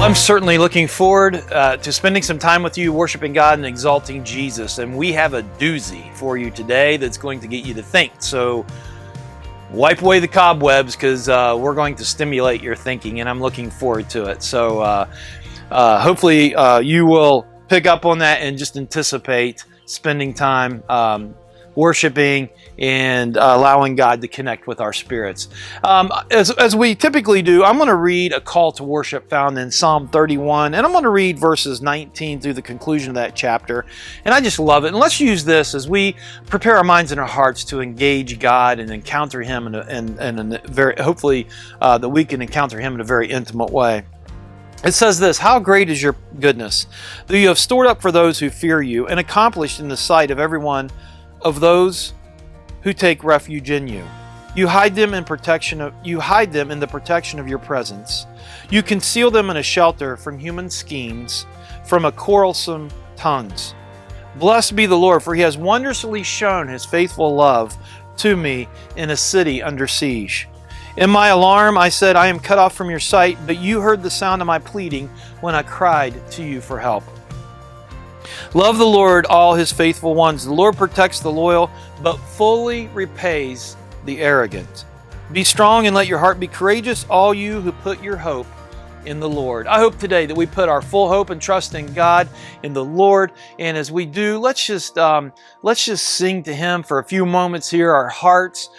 I'm certainly looking forward to spending some time with you, worshiping God and exalting Jesus. And we have a doozy for you today that's going to get you to think. So wipe away the cobwebs because we're going to stimulate your thinking, and I'm looking forward to it. So hopefully you will pick up on that and just anticipate spending time worshiping and allowing God to connect with our spirits. As we typically do, I'm going to read a call to worship found in Psalm 31, and I'm going to read verses 19 through the conclusion of that chapter. And I just love it. And let's use this as we prepare our minds and our hearts to engage God and encounter Him in a very, hopefully that we can encounter Him in a very intimate way. It says this: "How great is your goodness, that you have stored up for those who fear you, and accomplished in the sight of everyone of those who take refuge in you. You hide them in the protection of your presence. You conceal them in a shelter from human schemes, from a quarrelsome tongues. Blessed be the Lord, for He has wondrously shown His faithful love to me in a city under siege. In my alarm I said, I am cut off from your sight, but you heard the sound of my pleading when I cried to you for help. Love the Lord, all His faithful ones. The Lord protects the loyal, but fully repays the arrogant. Be strong and let your heart be courageous, all you who put your hope in the Lord." I hope today that we put our full hope and trust in God, in the Lord. And as we do, let's just sing to Him for a few moments here, our hearts,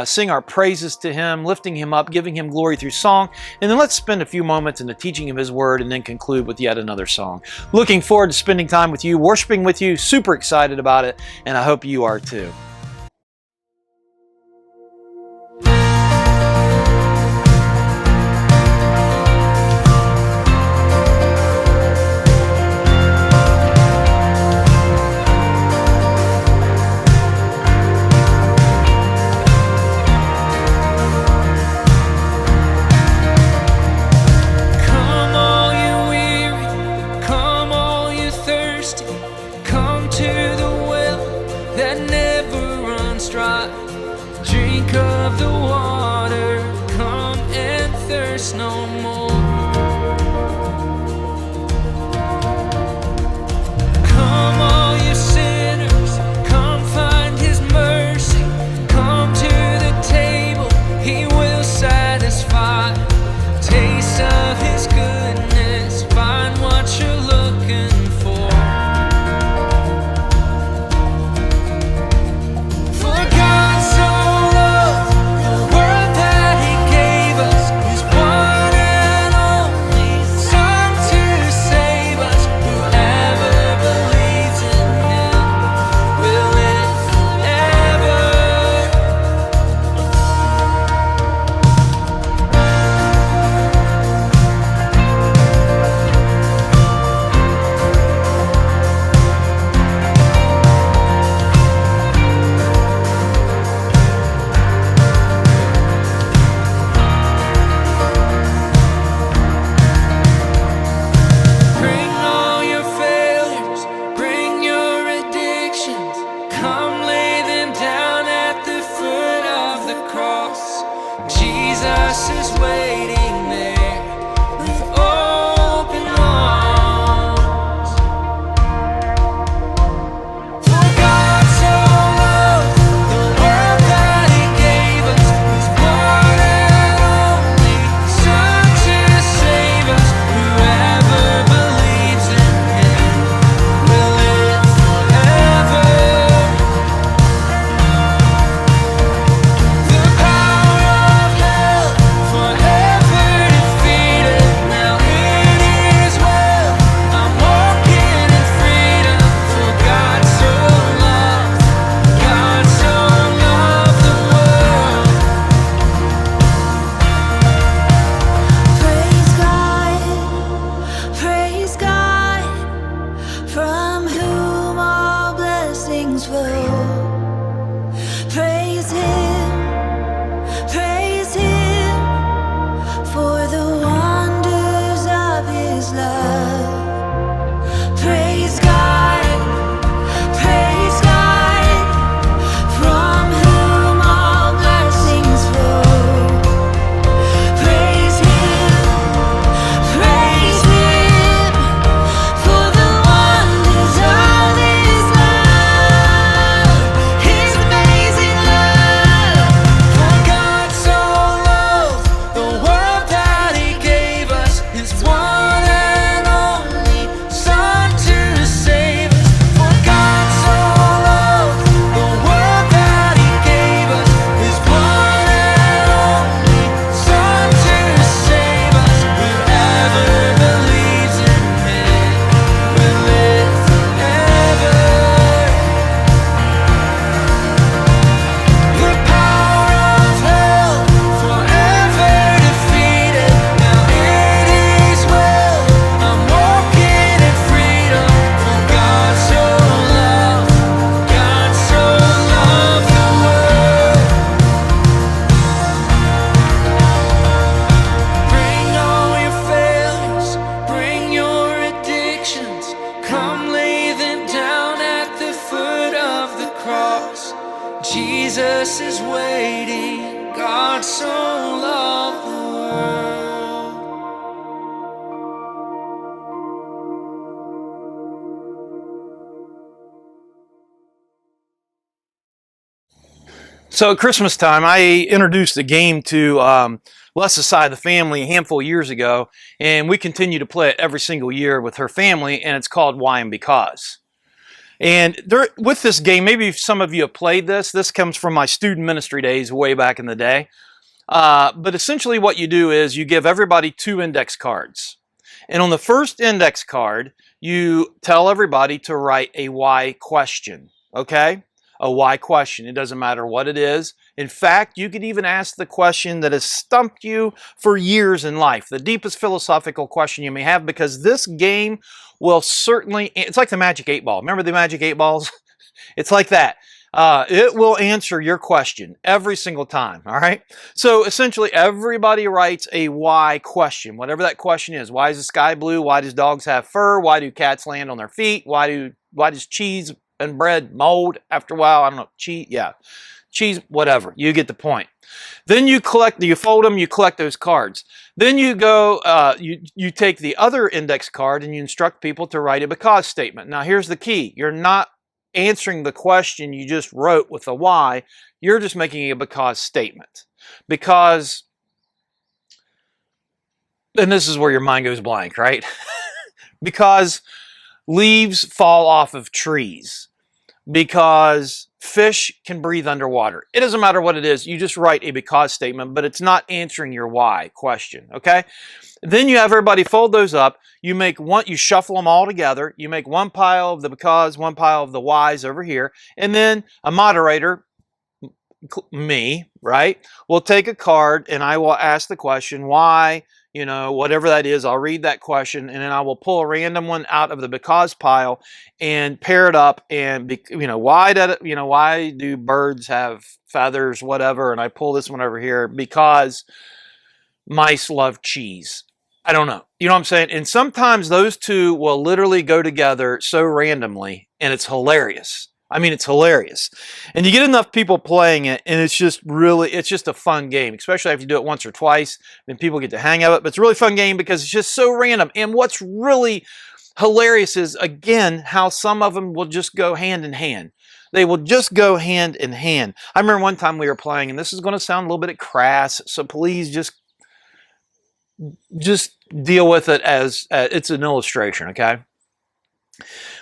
sing our praises to Him, lifting Him up, giving Him glory through song. And then let's spend a few moments in the teaching of His Word and then conclude with yet another song. Looking forward to spending time with you, worshiping with you, super excited about it, and I hope you are too. Forever So at Christmas time, I introduced a game to Les's side of the family a handful of years ago, and we continue to play it every single year with her family, and it's called Why and Because. And with this game, maybe some of you have played this. This comes from my student ministry days way back in the day. But essentially what you do is you give everybody 2 index cards. And on the first index card, you tell everybody to write a why question, okay? A why question. It doesn't matter what it is. In fact, you could even ask the question that has stumped you for years in life, the deepest philosophical question you may have, because this game will certainly, it's like the Magic 8 Ball. Remember the Magic 8 Balls? It's like that. It will answer your question every single time, all right? So essentially, everybody writes a why question, whatever that question is. Why is the sky blue? Why does dogs have fur? Why do cats land on their feet? Why does cheese and bread mold after a while? I don't know, cheese, whatever. You get the point. Then you fold them, you collect those cards. Then you go, you take the other index card and you instruct people to write a because statement. Now here's the key. You're not answering the question you just wrote with a why. You're just making a because statement. Because, and this is where your mind goes blank, right? Because leaves fall off of trees. Because fish can breathe underwater. It doesn't matter what it is. You just write a because statement, but it's not answering your why question, okay? Then you have everybody fold those up. You shuffle them all together. You make one pile of the because, one pile of the whys over here. And then a moderator, me, right, will take a card and I will ask the question, why, whatever that is. I'll read that question and then I will pull a random one out of the because pile and pair it up and, why do birds have feathers, whatever, and I pull this one over here because mice love cheese. I don't know. You know what I'm saying? And sometimes those two will literally go together so randomly, and it's hilarious. I mean, it's hilarious. And you get enough people playing it, and it's just a fun game, especially if you do it once or twice, then people get the hang of it. But it's a really fun game because it's just so random. And what's really hilarious is, again, how some of them will just go hand in hand. They will just go hand in hand. I remember one time we were playing, and this is going to sound a little bit crass, so please just deal with it as it's an illustration, okay?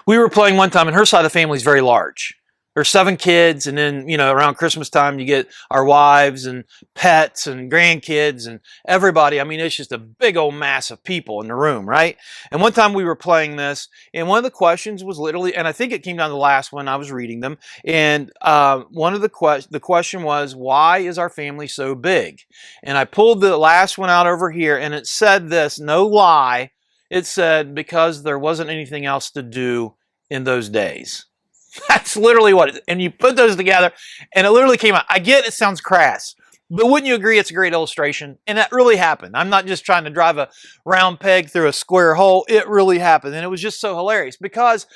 We were playing one time, and her side of the family is very large. There's 7 kids, and then, around Christmas time, you get our wives and pets and grandkids and everybody. I mean, it's just a big old mass of people in the room, right? And one time we were playing this, and one of the questions was literally, and I think it came down to the last one, I was reading them, and one of the question was, why is our family so big? And I pulled the last one out over here, and it said this, no lie, it said, because there wasn't anything else to do in those days. That's literally what it is. And you put those together, and it literally came out. I get it sounds crass, but wouldn't you agree it's a great illustration? And that really happened. I'm not just trying to drive a round peg through a square hole. It really happened, and it was just so hilarious because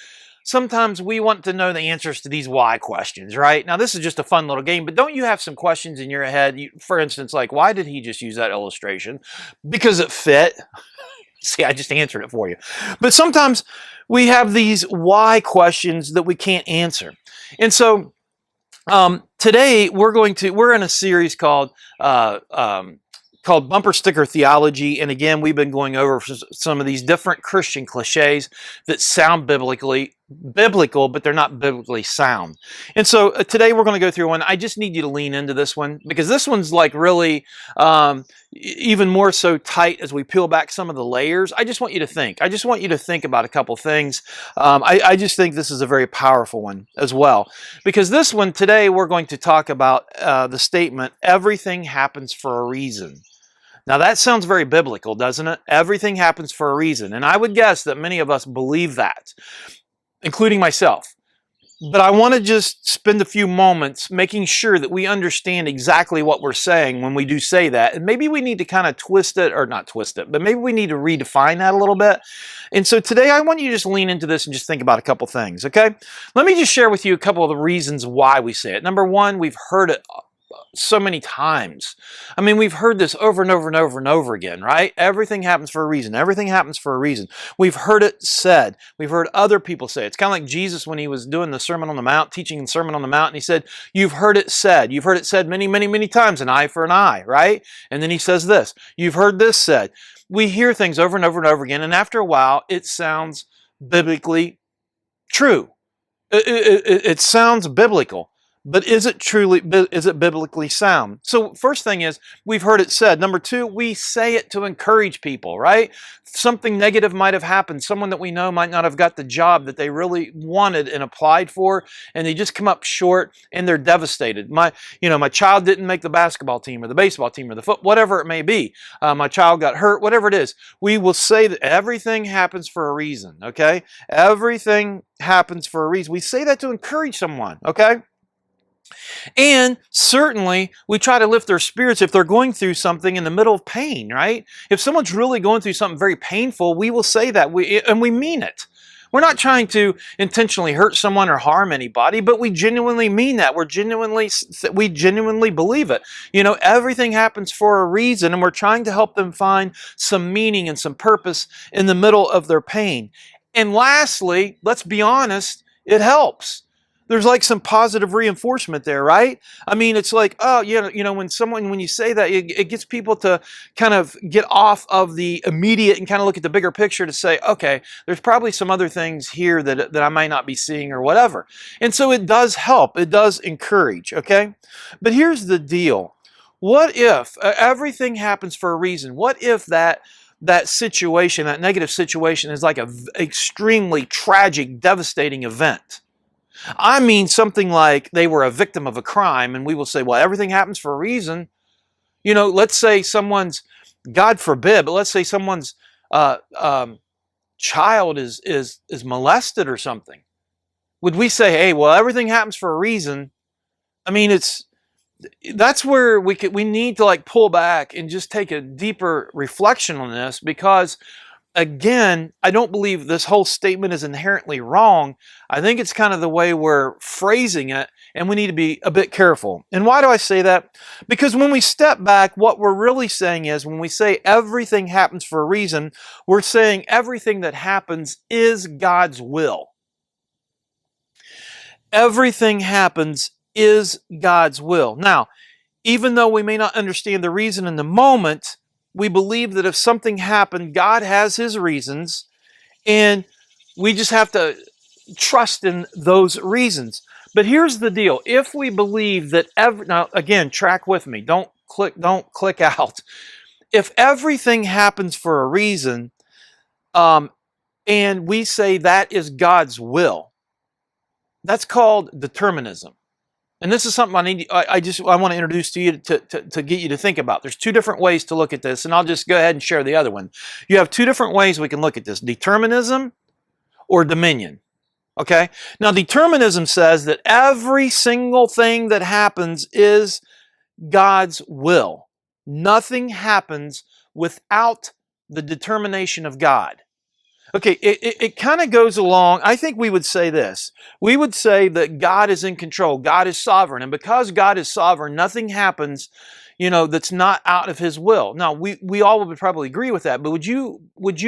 sometimes we want to know the answers to these why questions, right? Now, this is just a fun little game, but don't you have some questions in your head? For instance, like, why did he just use that illustration? Because it fit. See, I just answered it for you. But sometimes we have these why questions that we can't answer. And so today we're in a series called Bumper Sticker Theology. And again, we've been going over some of these different Christian cliches that sound biblical, but they're not biblically sound. And so today we're going to go through one. I just need you to lean into this one because this one's like really even more so tight as we peel back some of the layers. I just want you to think. I just want you to think about a couple things. I just think this is a very powerful one as well. Because this one, today we're going to talk about the statement, everything happens for a reason. Now that sounds very biblical, doesn't it? Everything happens for a reason. And I would guess that many of us believe that, including myself. But I want to just spend a few moments making sure that we understand exactly what we're saying when we do say that. And maybe we need to kind of twist it, or not twist it, but maybe we need to redefine that a little bit. And so today I want you to just lean into this and just think about a couple things, okay? Let me just share with you a couple of the reasons why we say it. Number one, we've heard it so many times. I mean, we've heard this over and over and over and over again, right? Everything happens for a reason. Everything happens for a reason. We've heard it said. We've heard other people say it. It's kind of like Jesus when he was doing the Sermon on the Mount, teaching the Sermon on the Mount, and he said, you've heard it said. You've heard it said many, many, many times, an eye for an eye, right? And then he says this, you've heard this said. We hear things over and over and over again, and after a while, it sounds biblically true. It sounds biblical, but is it biblically sound? So first thing is, we've heard it said. Number two, we say it to encourage people, right? Something negative might have happened. Someone that we know might not have got the job that they really wanted and applied for, and they just come up short and they're devastated. My child didn't make the basketball team or the baseball team or the whatever it may be. My child got hurt, whatever it is. We will say that everything happens for a reason, okay? Everything happens for a reason. We say that to encourage someone, okay? And certainly, we try to lift their spirits if they're going through something in the middle of pain, right? If someone's really going through something very painful, we will say that, and we mean it. We're not trying to intentionally hurt someone or harm anybody, but we genuinely mean that. We genuinely believe it. Everything happens for a reason, and we're trying to help them find some meaning and some purpose in the middle of their pain. And lastly, let's be honest, it helps. There's like some positive reinforcement there, right? I mean, it's like, oh, when you say that, it gets people to kind of get off of the immediate and kind of look at the bigger picture to say, okay, there's probably some other things here that I might not be seeing or whatever. And so it does help. It does encourage, okay? But here's the deal. What if everything happens for a reason? What if that situation, that negative situation is like an extremely tragic, devastating event? I mean something like they were a victim of a crime, and we will say, well, everything happens for a reason. Let's say someone's, God forbid, but let's say someone's child is molested or something. Would we say, hey, well, everything happens for a reason? I mean, that's where we need to like pull back and just take a deeper reflection on this, because again, I don't believe this whole statement is inherently wrong. I think it's kind of the way we're phrasing it, and we need to be a bit careful. And why do I say that? Because when we step back, what we're really saying is, when we say everything happens for a reason, we're saying everything that happens is God's will. Everything happens is God's will. Now, even though we may not understand the reason in the moment, we believe that if something happened, God has His reasons, and we just have to trust in those reasons. But here's the deal. If we believe that now again, track with me. Don't click out. If everything happens for a reason, and we say that is God's will, that's called determinism. And this is something I want to introduce to you to get you to think about. There's two different ways to look at this, and I'll just go ahead and share the other one. You have two different ways we can look at this: determinism or dominion. Okay? Now, determinism says that every single thing that happens is God's will. Nothing happens without the determination of God. Okay, it kind of goes along. I think we would say this. We would say that God is in control. God is sovereign. And because God is sovereign, nothing happens, that's not out of His will. Now, we all would probably agree with that, but would you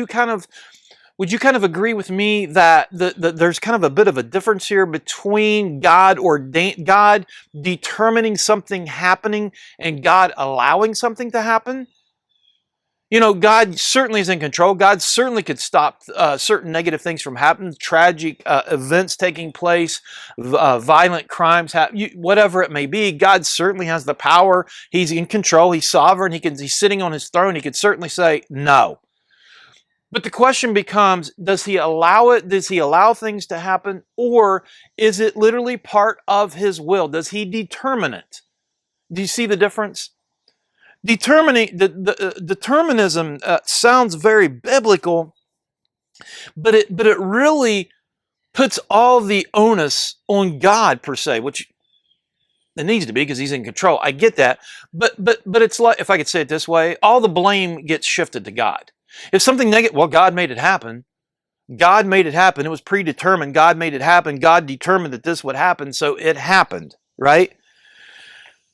kind of agree with me that there's kind of a bit of a difference here between God determining something happening and God allowing something to happen? God certainly is in control. God certainly could stop certain negative things from happening, tragic events taking place, violent crimes, whatever it may be. God certainly has the power. He's in control. He's sovereign. He's sitting on His throne. He could certainly say no. But the question becomes, does He allow it? Does He allow things to happen? Or is it literally part of His will? Does He determine it? Do you see the difference? Determinism sounds very biblical, but it really puts all the onus on God per se, which it needs to be because He's in control. I get that, but it's like, if I could say it this way, all the blame gets shifted to God. If something negative, well, God made it happen. God made it happen. It was predetermined. God made it happen. God determined that this would happen, so it happened, right?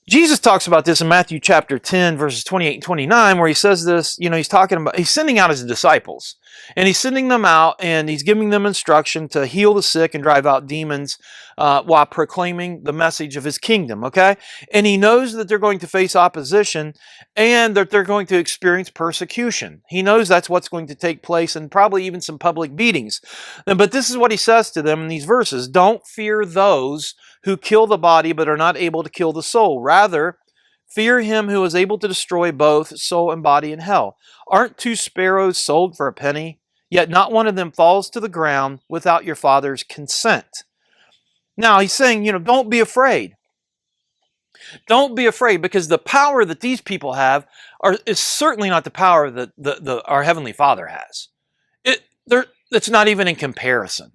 Jesus talks about this in Matthew chapter 10, verses 28 and 29, where he says this, he's talking about, he's sending out his disciples. And he's sending them out and he's giving them instruction to heal the sick and drive out demons while proclaiming the message of his kingdom, okay? And he knows that they're going to face opposition and that they're going to experience persecution. He knows that's what's going to take place and probably even some public beatings. But this is what he says to them in these verses. Don't fear those who kill the body but are not able to kill the soul. Rather, fear him who is able to destroy both soul and body in hell. Aren't 2 sparrows sold for a penny? Yet not one of them falls to the ground without your Father's consent. Now he's saying, don't be afraid. Don't be afraid, because the power that these people have is certainly not the power that our Heavenly Father has. It's not even in comparison.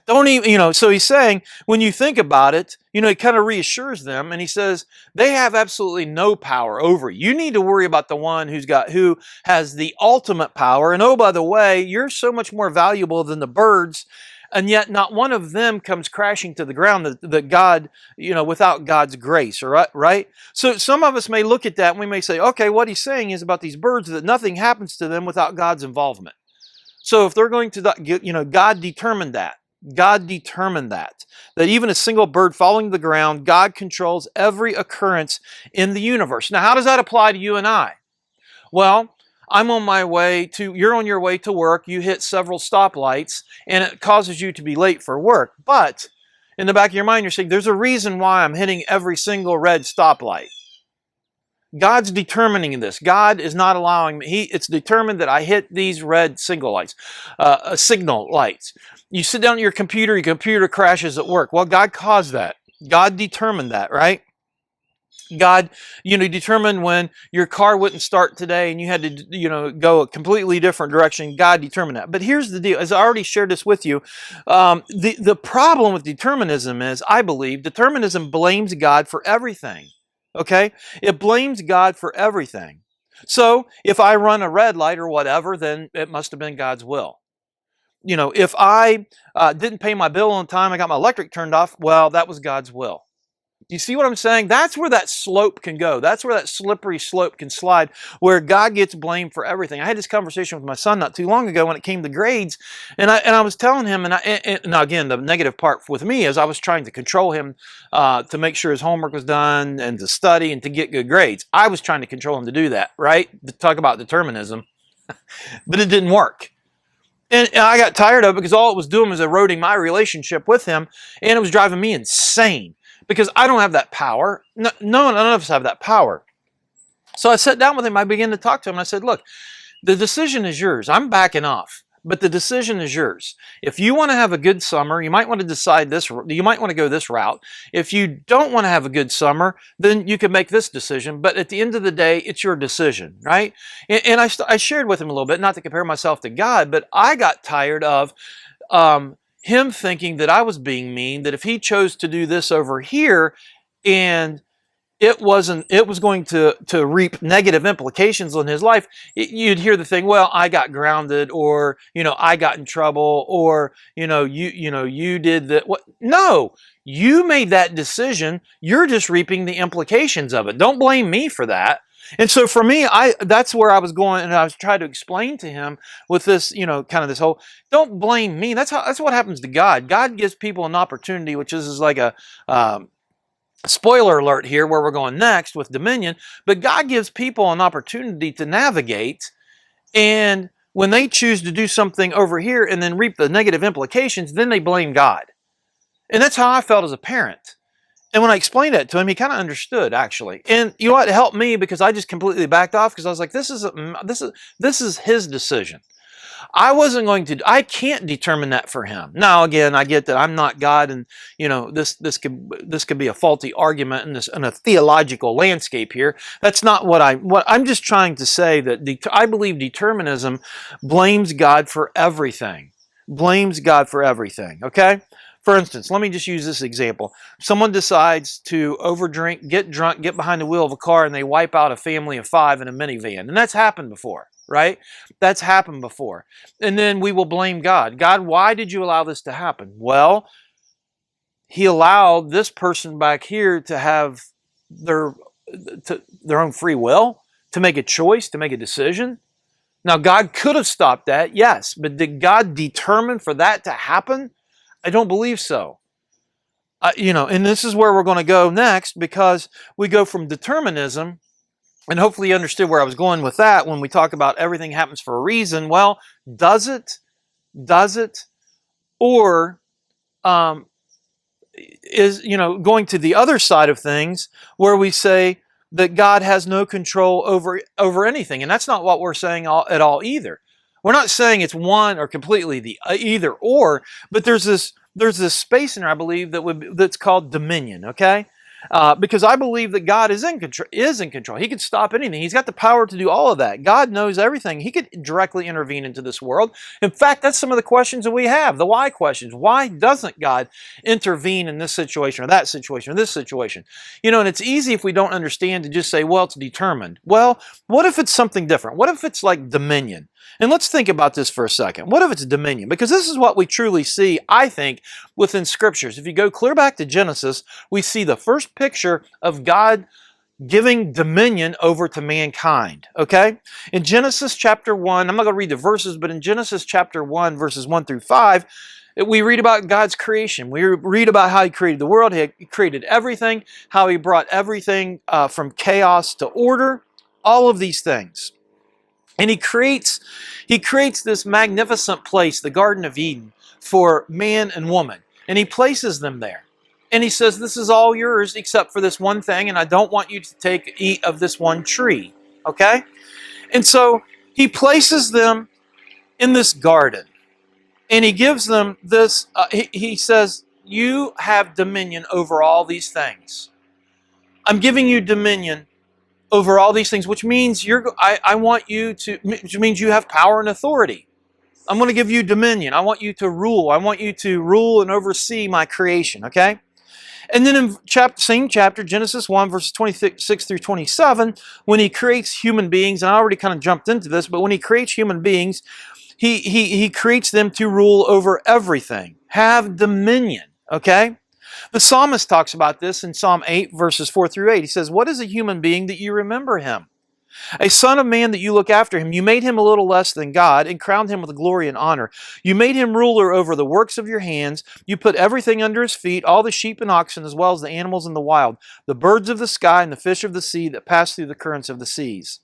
Don't even, so he's saying, when you think about it, he kind of reassures them and he says, they have absolutely no power over you. You need to worry about the one who has the ultimate power. And oh, by the way, you're so much more valuable than the birds. And yet not one of them comes crashing to the ground that God, without God's grace, right? So some of us may look at that and we may say, okay, what he's saying is about these birds, that nothing happens to them without God's involvement. So if they're going to, God determined that. God determined that even a single bird falling to the ground, God controls every occurrence in the universe. Now, how does that apply to you and I? Well, you're on your way to work, you hit several stoplights, and it causes you to be late for work. But in the back of your mind, you're saying, there's a reason why I'm hitting every single red stoplight. God's determining this. God is not allowing me. It's determined that I hit these red signal lights. You sit down at your computer crashes at work. Well, God caused that. God determined that, right? God, determined when your car wouldn't start today and you had to, go a completely different direction. God determined that. But here's the deal. As I already shared this with you, the problem with determinism is, I believe, determinism blames God for everything. Okay? It blames God for everything. So if I run a red light or whatever, then it must have been God's will. If I didn't pay my bill on time, I got my electric turned off, well, that was God's will. You see what I'm saying? That's where that slope can go. That's where that slippery slope can slide, where God gets blamed for everything. I had this conversation with my son not too long ago when it came to grades, and I was telling him, and now again, the negative part with me is I was trying to control him to make sure his homework was done and to study and to get good grades. I was trying to control him to do that, right? To talk about determinism, but it didn't work. And I got tired of it because all it was doing was eroding my relationship with him, and it was driving me insane. Because I don't have that power. None of us have that power. So I sat down with him. I began to talk to him. And I said, look, the decision is yours. I'm backing off. But the decision is yours. If you want to have a good summer, you might want to decide this. You might want to go this route. If you don't want to have a good summer, then you can make this decision. But at the end of the day, it's your decision, right? And I shared with him a little bit, not to compare myself to God, but I got tired of him thinking that I was being mean, that if he chose to do this over here and it was going to reap negative implications on his life, you'd hear the thing, well, I got grounded, or, I got in trouble, or, you did that. What? No, you made that decision. You're just reaping the implications of it. Don't blame me for that. And so for me, that's where I was going, and I was trying to explain to him with this, kind of this whole, don't blame me. That's what happens to God. God gives people an opportunity, which is like a spoiler alert here where we're going next with Dominion, but God gives people an opportunity to navigate, and when they choose to do something over here and then reap the negative implications, then they blame God. And that's how I felt as a parent. And when I explained that to him, he kind of understood, actually. And you know what? It helped me because I just completely backed off, because I was like, this is his decision. I can't determine that for him. Now, again, I get that I'm not God, and this could be a faulty argument in a theological landscape here. That's not what I'm just trying to say, that I believe determinism blames God for everything. Blames God for everything, okay? For instance, let me just use this example. Someone decides to overdrink, get drunk, get behind the wheel of a car, and they wipe out a family of 5 in a minivan. And that's happened before, right? That's happened before. And then we will blame God. God, why did you allow this to happen? Well, he allowed this person back here to have their to their own free will to make a choice, to make a decision. Now, God could have stopped that, yes, but did God determine for that to happen? I don't believe so. And this is where we're going to go next, because we go from determinism, and hopefully you understood where I was going with that when we talk about everything happens for a reason. Well, does it? Does it? Or is, going to the other side of things where we say that God has no control over anything. And that's not what we're saying at all either. We're not saying it's one or completely the either or, but there's this space in there, I believe, that's called dominion, okay? Because I believe that God is in control. He could stop anything. He's got the power to do all of that. God knows everything. He could directly intervene into this world. In fact, that's some of the questions that we have, the why questions. Why doesn't God intervene in this situation or that situation or this situation? And it's easy if we don't understand to just say, well, it's determined. Well, what if it's something different? What if it's like dominion? And let's think about this for a second. What if it's dominion? Because this is what we truly see, I think, within scriptures. If you go clear back to Genesis, we see the first picture of God giving dominion over to mankind, okay? In Genesis chapter 1, I'm not going to read the verses, but in Genesis chapter 1, verses 1 through 5, we read about God's creation. We read about how He created the world. He created everything, how He brought everything from chaos to order, all of these things. And He creates this magnificent place, the Garden of Eden, for man and woman. And He places them there. And He says, this is all yours except for this one thing, and I don't want you to eat of this one tree. Okay? And so He places them in this garden. And He gives them this, He says, you have dominion over all these things. I'm giving you dominion over all these things, which means which means you have power and authority. I'm going to give you dominion. I want you to rule. I want you to rule and oversee my creation, okay? And then in same chapter, Genesis 1, verses 26 through 27, when He creates human beings, and I already kind of jumped into this, but when He creates human beings, He creates them to rule over everything, have dominion, okay? The psalmist talks about this in Psalm 8, verses 4 through 8. He says, what is a human being that you remember him? A son of man that you look after him. You made him a little less than God and crowned him with glory and honor. You made him ruler over the works of your hands. You put everything under his feet, all the sheep and oxen, as well as the animals in the wild, the birds of the sky and the fish of the sea that pass through the currents of the seas.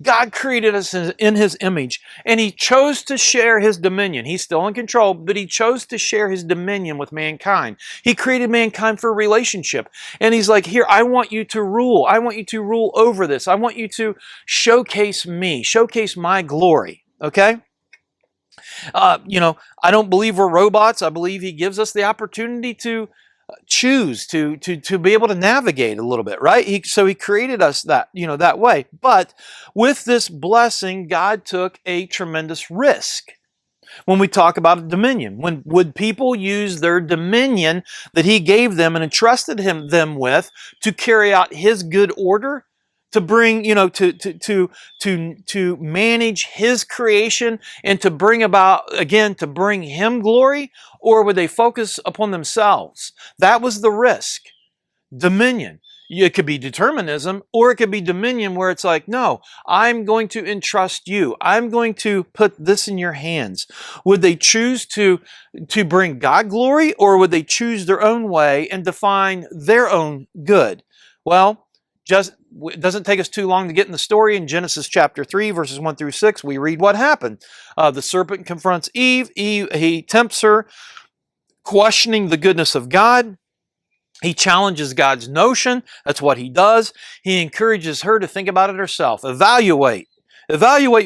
God created us in His image, and He chose to share His dominion. He's still in control, but He chose to share His dominion with mankind. He created mankind for a relationship, and He's like, here, I want you to rule. I want you to rule over this. I want you to showcase me, showcase my glory, okay? I don't believe we're robots. I believe He gives us the opportunity to choose to be able to navigate a little bit, right? So He created us that way. But with this blessing, God took a tremendous risk. When we talk about dominion, when would people use their dominion that He gave them and entrusted them with to carry out His good order, to bring, to manage His creation and to bring about, again, to bring Him glory, or would they focus upon themselves? That was the risk. Dominion. It could be determinism, or it could be dominion where it's like, no, I'm going to entrust you. I'm going to put this in your hands. Would they choose to bring God glory, or would they choose their own way and define their own good? Well, it doesn't take us too long to get in the story. In Genesis chapter 3, verses 1 through 6, we read what happened. The serpent confronts Eve. He tempts her, questioning the goodness of God. He challenges God's notion. That's what he does. He encourages her to think about it herself. Evaluate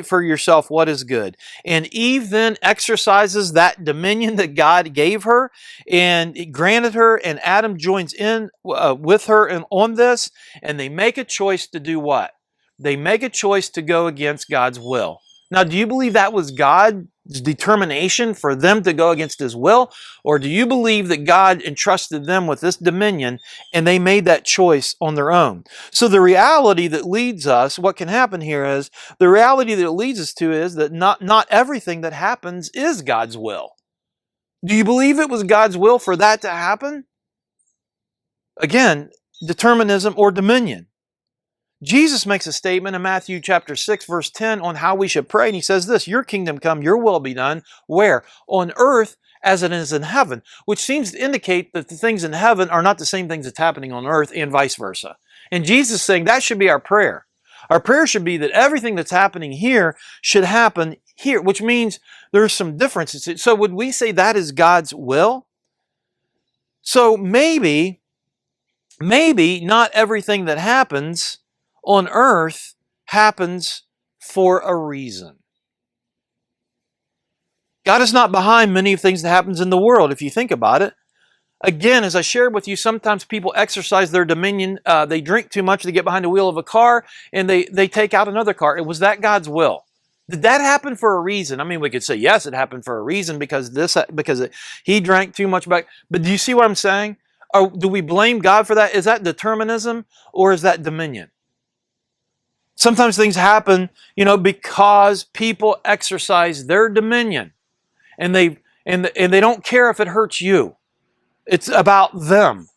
for yourself what is good. And Eve then exercises that dominion that God gave her and granted her, and Adam joins in with her on this, and they make a choice to do what? They make a choice to go against God's will. Now, do you believe that was God's determination for them to go against His will? Or do you believe that God entrusted them with this dominion and they made that choice on their own? So the reality that leads us, what can happen here is, the reality that it leads us to is that not everything that happens is God's will. Do you believe it was God's will for that to happen? Again, determinism or dominion. Jesus makes a statement in Matthew chapter 6, verse 10 on how we should pray. And he says this, your kingdom come, your will be done. Where? On earth as it is in heaven, which seems to indicate that the things in heaven are not the same things that's happening on earth and vice versa. And Jesus is saying that should be our prayer. Our prayer should be that everything that's happening here should happen here, which means there's some differences. So would we say that is God's will? So maybe not everything that happens on earth happens for a reason. God is not behind many of things that happens in the world, if you think about it. Again, as I shared with you, sometimes people exercise their dominion. They drink too much, they get behind the wheel of a car, and they take out another car. Was that God's will? Did that happen for a reason? I mean, we could say, yes, it happened for a reason because he drank too much back. But do you see what I'm saying? Or do we blame God for that? Is that determinism or is that dominion? Sometimes things happen, because people exercise their dominion, and they don't care if it hurts you. It's about them.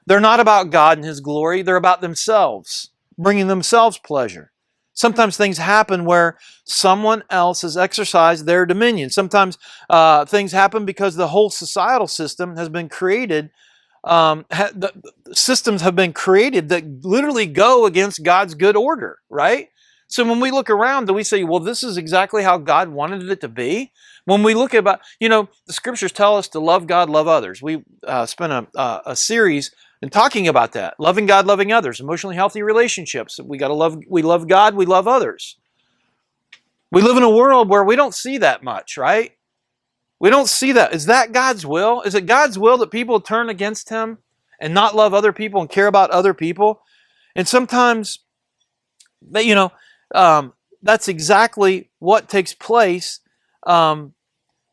They're not about God and His glory. They're about themselves, bringing themselves pleasure. Sometimes things happen where someone else has exercised their dominion. Sometimes things happen because the whole societal system has been created. Systems have been created that literally go against God's good order, right? So when we look around, do we say, well, this is exactly how God wanted it to be? When we look about, the scriptures tell us to love God, love others. We spent a series in talking about that. Loving God, loving others, emotionally healthy relationships. We love God, we love others. We live in a world where we don't see that much, right? We don't see that. Is that God's will? Is it God's will that people turn against Him and not love other people and care about other people? And sometimes, that's exactly what takes place.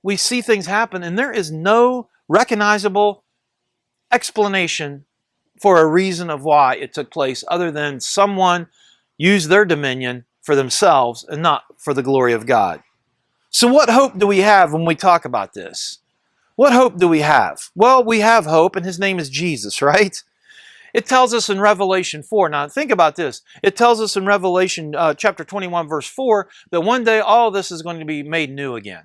We see things happen and there is no recognizable explanation for a reason of why it took place other than someone used their dominion for themselves and not for the glory of God. So what hope do we have when we talk about this? What hope do we have? Well, we have hope, and His name is Jesus, right? It tells us in Revelation 4. Now, think about this. It tells us in Revelation chapter 21, verse 4, that one day all this is going to be made new again.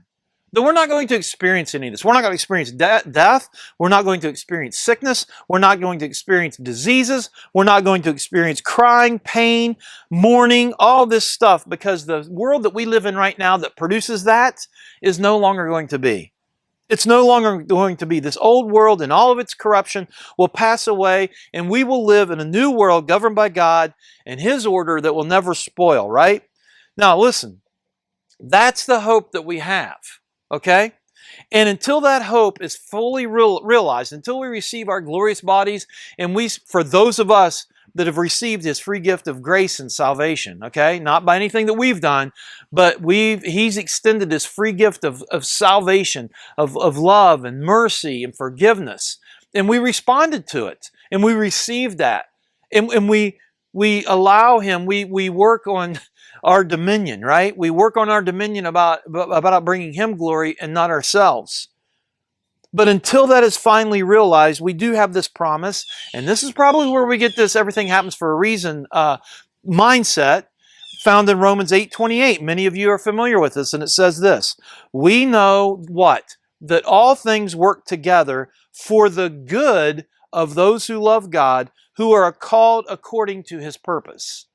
That we're not going to experience any of this. We're not going to experience death. We're not going to experience sickness. We're not going to experience diseases. We're not going to experience crying, pain, mourning, all this stuff, because the world that we live in right now that produces that is no longer going to be. It's no longer going to be. This old world and all of its corruption will pass away, and we will live in a new world governed by God and His order that will never spoil, right? Now, listen, that's the hope that we have. Okay? And until that hope is fully realized, until we receive our glorious bodies, and for those of us that have received His free gift of grace and salvation, okay? Not by anything that we've done, but He's extended His free gift of salvation, of love and mercy and forgiveness. And we responded to it, and we received that. And we allow Him, we work on our dominion, right? We work on our dominion about bringing Him glory and not ourselves. But until that is finally realized, we do have this promise, and this is probably where we get this everything happens for a reason mindset found in Romans 8:28. Many of you are familiar with this, and it says this: we know what? That all things work together for the good of those who love God, who are called according to His purpose.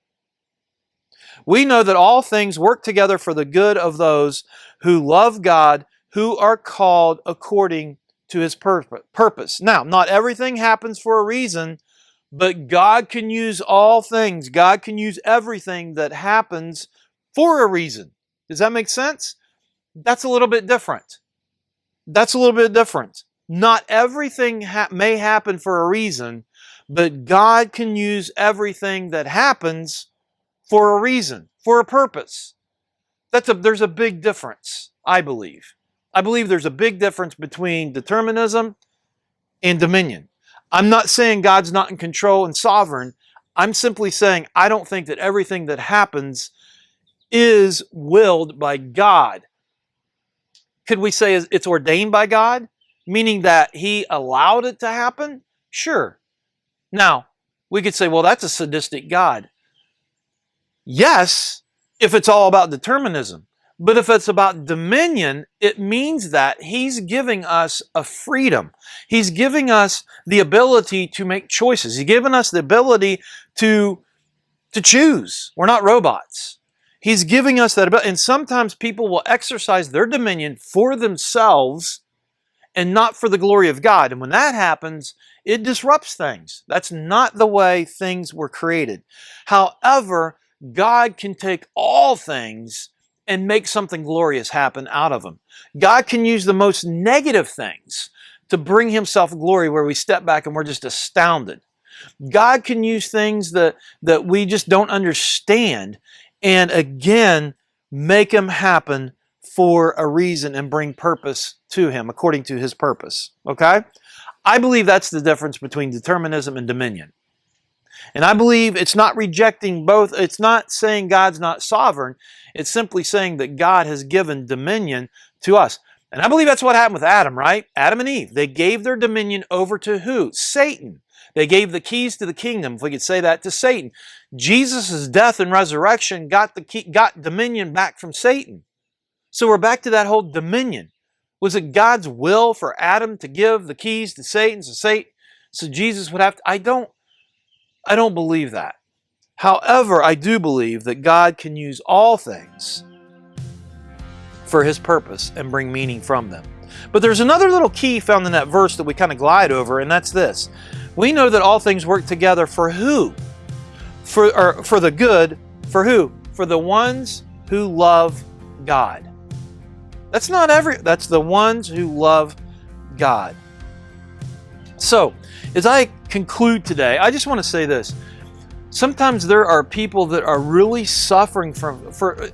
We know that all things work together for the good of those who love God, who are called according to His purpose. Now, not everything happens for a reason, but God can use all things. God can use everything that happens for a reason. Does that make sense? That's a little bit different. Not everything may happen for a reason, but God can use everything that happens for a reason, for a purpose. There's a big difference, I believe. I believe there's a big difference between determinism and dominion. I'm not saying God's not in control and sovereign. I'm simply saying I don't think that everything that happens is willed by God. Could we say it's ordained by God? Meaning that He allowed it to happen? Sure. Now, we could say, well, that's a sadistic God. Yes, if it's all about determinism. But if it's about dominion, it means that he's giving us a freedom. He's giving us the ability to make choices. He's given us the ability to choose. We're not robots. He's giving us that ability. And sometimes people will exercise their dominion for themselves and not for the glory of God. And when that happens, it disrupts things. That's not the way things were created. However, God can take all things and make something glorious happen out of them. God can use the most negative things to bring himself glory where we step back and we're just astounded. God can use things that we just don't understand and again make them happen for a reason and bring purpose to him according to his purpose. Okay? I believe that's the difference between determinism and dominion. And I believe it's not rejecting both. It's not saying God's not sovereign. It's simply saying that God has given dominion to us. And I believe that's what happened with Adam, right? Adam and Eve. They gave their dominion over to who? Satan. They gave the keys to the kingdom, if we could say that, to Satan. Jesus' death and resurrection got dominion back from Satan. So we're back to that whole dominion. Was it God's will for Adam to give the keys to Satan so Jesus would have to? I don't believe that. However, I do believe that God can use all things for his purpose and bring meaning from them. But there's another little key found in that verse that we kind of glide over, and that's this. We know that all things work together for who? For the good. For who? For the ones who love God. That's the ones who love God. So, as I conclude today, I just want to say this. Sometimes there are people that are really suffering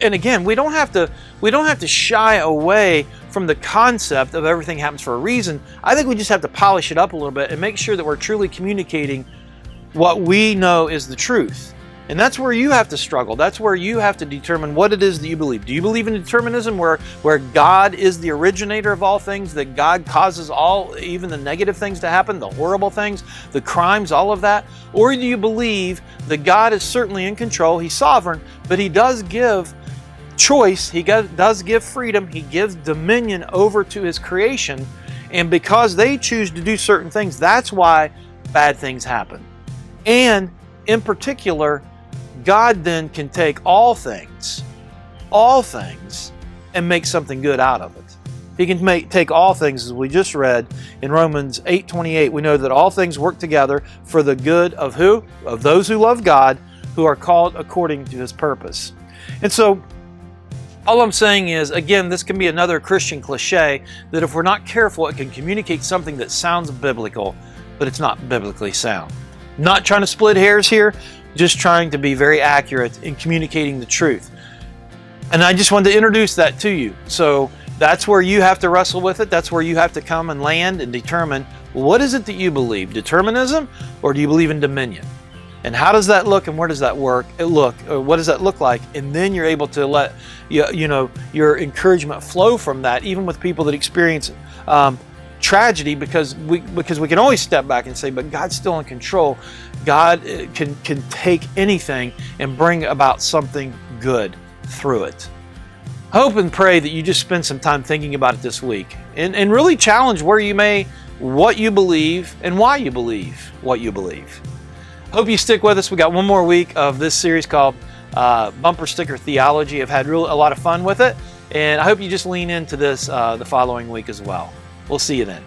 and again, we don't have to shy away from the concept of everything happens for a reason. I think we just have to polish it up a little bit and make sure that we're truly communicating what we know is the truth. And that's where you have to struggle. That's where you have to determine what it is that you believe. Do you believe in determinism where God is the originator of all things, that God causes even the negative things to happen, the horrible things, the crimes, all of that? Or do you believe that God is certainly in control, he's sovereign, but he does give choice, he does give freedom, he gives dominion over to his creation, and because they choose to do certain things, that's why bad things happen. And in particular, God then can take all things, and make something good out of it. He can take all things, as we just read in Romans 8:28. We know that all things work together for the good of who? Of those who love God, who are called according to his purpose. And so, all I'm saying is, again, this can be another Christian cliche that if we're not careful, it can communicate something that sounds biblical, but it's not biblically sound. Not trying to split hairs here, just trying to be very accurate in communicating the truth. And I just wanted to introduce that to you. So that's where you have to wrestle with it. That's where you have to come and land and determine, what is it that you believe? Determinism, or do you believe in dominion? And how does that look, and where does that what does that look like? And then you're able to let your encouragement flow from that, even with people that experience tragedy, because we can always step back and say, but God's still in control. God can take anything and bring about something good through it. I hope and pray that you just spend some time thinking about it this week and really challenge what you believe and why you believe what you believe. I hope you stick with us. We got one more week of this series called Bumper Sticker Theology. I've had a lot of fun with it, and I hope you just lean into this the following week as well. We'll see you then.